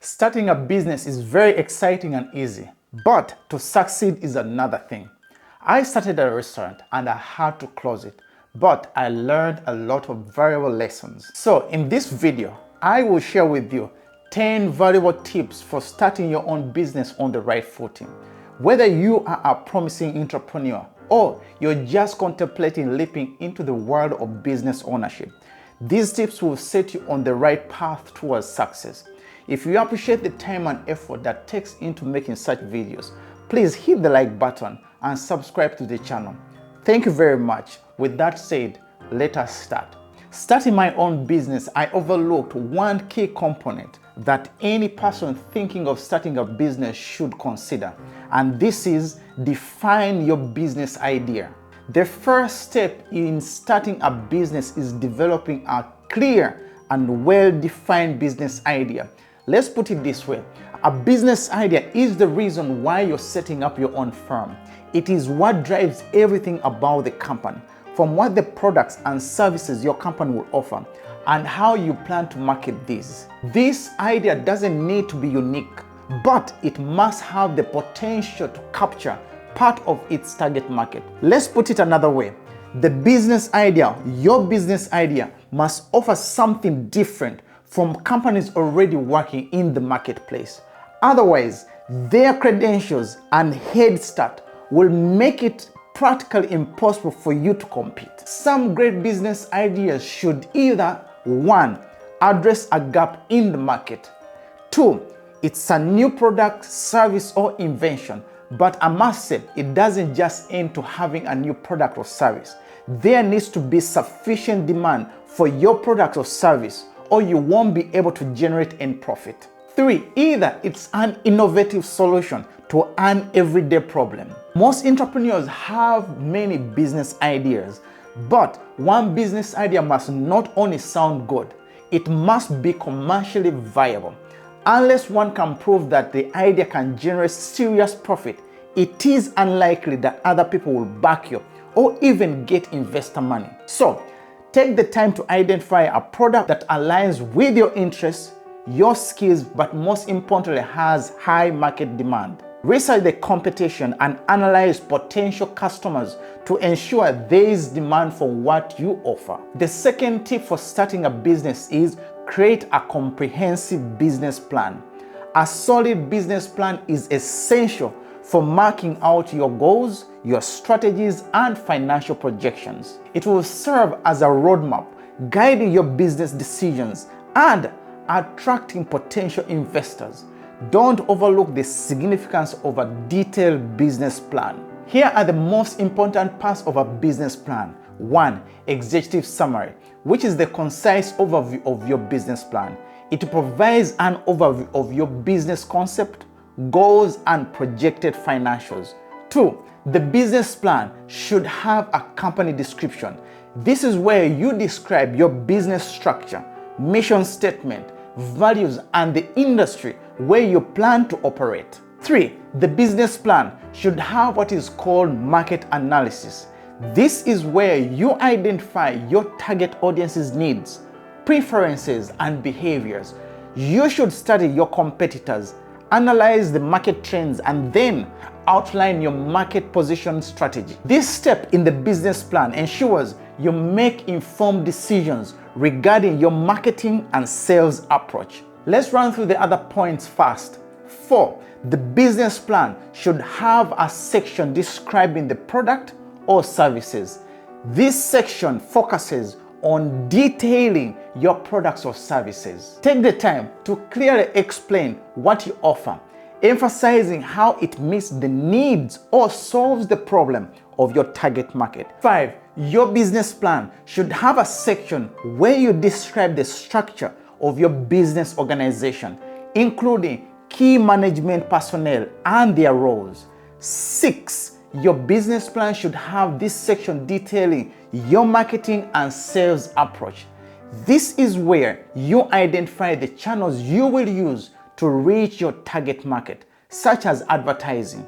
Starting a business is very exciting and easy, but to succeed is another thing. I started a restaurant and I had to close it, but I learned a lot of valuable lessons. So in this video, I will share with you 10 valuable tips for starting your own business on the right footing. Whether you are a promising entrepreneur or you're just contemplating leaping into the world of business ownership, these tips will set you on the right path towards success. If you appreciate the time and effort that takes into making such videos, please hit the like button and subscribe to the channel. Thank you very much. With that said, let us start. Starting my own business, I overlooked one key component that any person thinking of starting a business should consider, and this is define your business idea. The first step in starting a business is developing a clear and well-defined business idea. Let's put it this way. A business idea is the reason why you're setting up your own firm. It is what drives everything about the company, from what the products and services your company will offer and how you plan to market these. This idea doesn't need to be unique, but it must have the potential to capture part of its target market. Let's put it another way. The business idea, your business idea, must offer something different from companies already working in the marketplace. Otherwise, their credentials and head start will make it practically impossible for you to compete. Some great business ideas should either 1. Address a gap in the market. 2. It's a new product, service, or invention. But I must say, it doesn't just aim to having a new product or service. There needs to be sufficient demand for your product or service, or you won't be able to generate any profit. 3. Either it's an innovative solution to an everyday problem. Most entrepreneurs have many business ideas, but one business idea must not only sound good, it must be commercially viable. Unless one can prove that the idea can generate serious profit, it is unlikely that other people will back you or even get investor money. So, take the time to identify a product that aligns with your interests, your skills, but most importantly has high market demand. Research the competition and analyze potential customers to ensure there is demand for what you offer. The second tip for starting a business is create a comprehensive business plan. A solid business plan is essential for marking out your goals, your strategies, and financial projections. It will serve as a roadmap, guiding your business decisions and attracting potential investors. Don't overlook the significance of a detailed business plan. Here are the most important parts of a business plan. 1. Executive summary, which is the concise overview of your business plan. It provides an overview of your business concept, goals, and projected financials. 2. The business plan should have a company description. This is where you describe your business structure, mission statement, values, and the industry where you plan to operate. 3. The business plan should have what is called market analysis. This is where you identify your target audience's needs, preferences, and behaviors. You should study your competitors, analyze the market trends, and then outline your market position strategy. This step in the business plan ensures you make informed decisions regarding your marketing and sales approach. Let's run through the other points fast. 4. The business plan should have a section describing the product or services. This section focuses on detailing your products or services. Take the time to clearly explain what you offer, emphasizing how it meets the needs or solves the problem of your target market. 5. Your business plan should have a section where you describe the structure of your business organization, including key management personnel and their roles. 6. Your business plan should have this section detailing your marketing and sales approach. This is where you identify the channels you will use to reach your target market, such as advertising,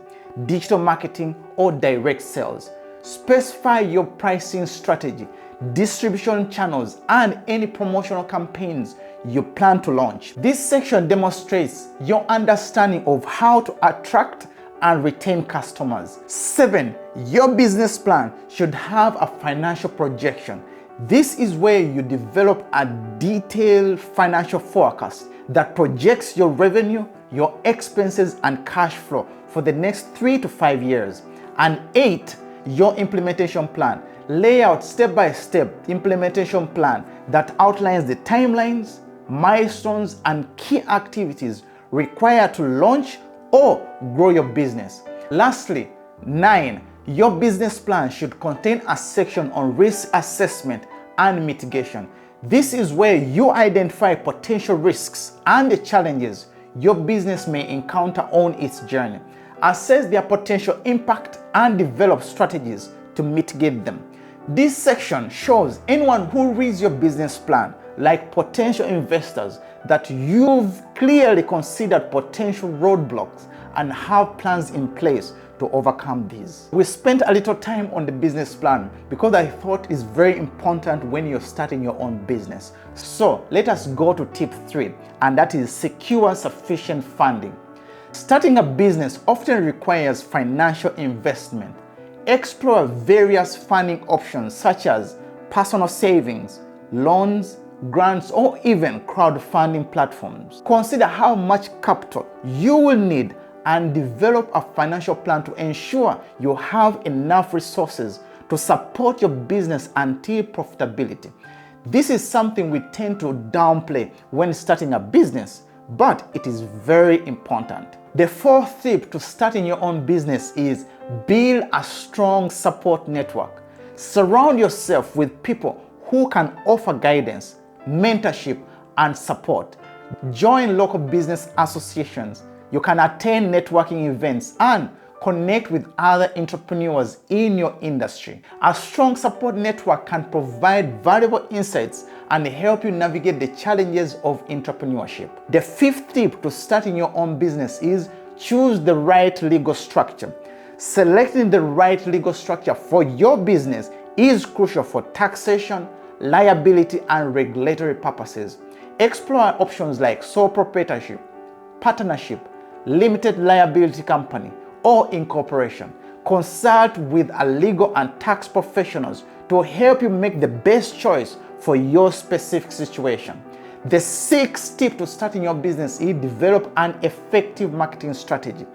digital marketing, or direct sales. Specify your pricing strategy. distribution channels, and any promotional campaigns you plan to launch. This section demonstrates your understanding of how to attract and retain customers. 7. Your business plan should have a financial projection. This is where you develop a detailed financial forecast that projects your revenue, your expenses, and cash flow for the next 3 to 5 years. And 8. Your implementation plan. Lay out step-by-step implementation plan that outlines the timelines, milestones, and key activities required to launch or grow your business. Lastly, 9. Your business plan should contain a section on risk assessment and mitigation. This is where you identify potential risks and the challenges your business may encounter on its journey, assess their potential impact, and develop strategies to mitigate them. This section shows anyone who reads your business plan, like potential investors, that you've clearly considered potential roadblocks and have plans in place to overcome these. We spent a little time on the business plan because I thought it's very important when you're starting your own business. So let us go to tip 3, and that is secure sufficient funding. Starting a business often requires financial investment. Explore various funding options such as personal savings, loans, grants, or even crowdfunding platforms. Consider how much capital you will need and develop a financial plan to ensure you have enough resources to support your business until profitability. This is something we tend to downplay when starting a business, but it is very important. The 4th tip to starting your own business is build a strong support network. Surround yourself with people who can offer guidance, mentorship, and support. Join local business associations. You can attend networking events and connect with other entrepreneurs in your industry. A strong support network can provide valuable insights and help you navigate the challenges of entrepreneurship. The 5th tip to starting your own business is choose the right legal structure. Selecting the right legal structure for your business is crucial for taxation, liability, and regulatory purposes. Explore options like sole proprietorship, partnership, limited liability company, or incorporation. Consult with a legal and tax professionals to help you make the best choice for your specific situation. The 6th tip to starting your business is develop an effective marketing strategy.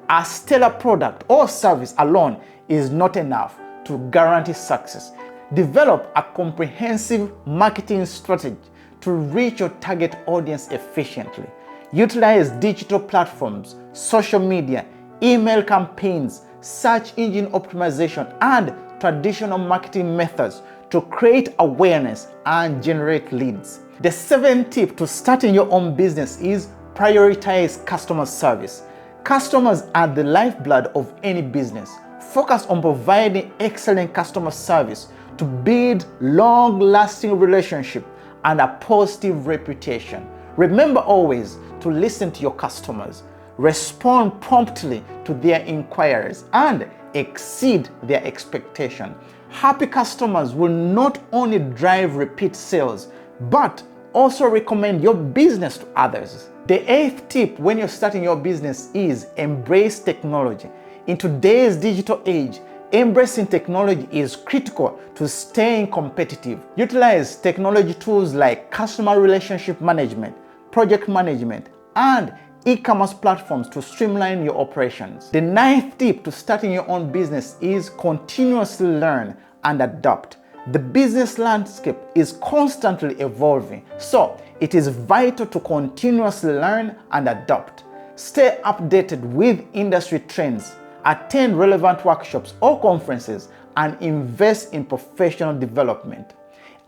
A stellar product or service alone is not enough to guarantee success. Develop a comprehensive marketing strategy to reach your target audience efficiently. Utilize digital platforms, social media, email campaigns, search engine optimization, and traditional marketing methods to create awareness and generate leads. The 7th tip to starting your own business is prioritize customer service. Customers are the lifeblood of any business. Focus on providing excellent customer service to build long-lasting relationships and a positive reputation. Remember always to listen to your customers, respond promptly to their inquiries, and exceed their expectation. Happy customers will not only drive repeat sales, but also recommend your business to others. The 8th tip when you're starting your business is embrace technology. In today's digital age, embracing technology is critical to staying competitive. Utilize technology tools like customer relationship management, project management, and e-commerce platforms to streamline your operations. The 9th tip to starting your own business is continuously learn and adapt. The business landscape is constantly evolving, so it is vital to continuously learn and adapt. Stay updated with industry trends, attend relevant workshops or conferences, and invest in professional development.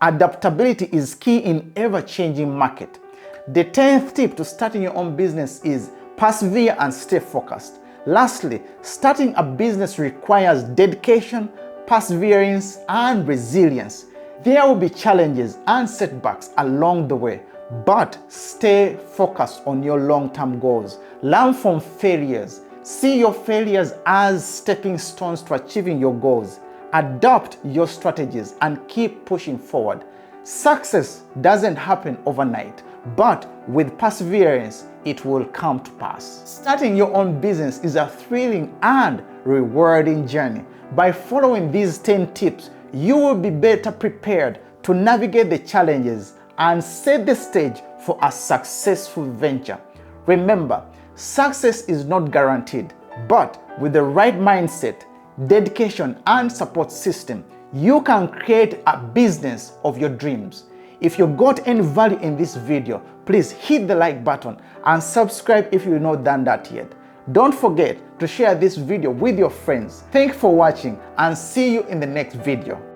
Adaptability is key in ever-changing market. The 10th tip to starting your own business is persevere and stay focused. Lastly, starting a business requires dedication, perseverance, and resilience. There will be challenges and setbacks along the way, but stay focused on your long-term goals. Learn from failures. See your failures as stepping stones to achieving your goals. Adopt your strategies and keep pushing forward. Success doesn't happen overnight, but with perseverance, it will come to pass. Starting your own business is a thrilling and rewarding journey. By following these 10 tips, you will be better prepared to navigate the challenges and set the stage for a successful venture. Remember, success is not guaranteed, but with the right mindset, dedication, and support system, you can create a business of your dreams. If you got any value in this video, please hit the like button and subscribe if you've not done that yet. Don't forget to share this video with your friends. Thank you for watching and see you in the next video.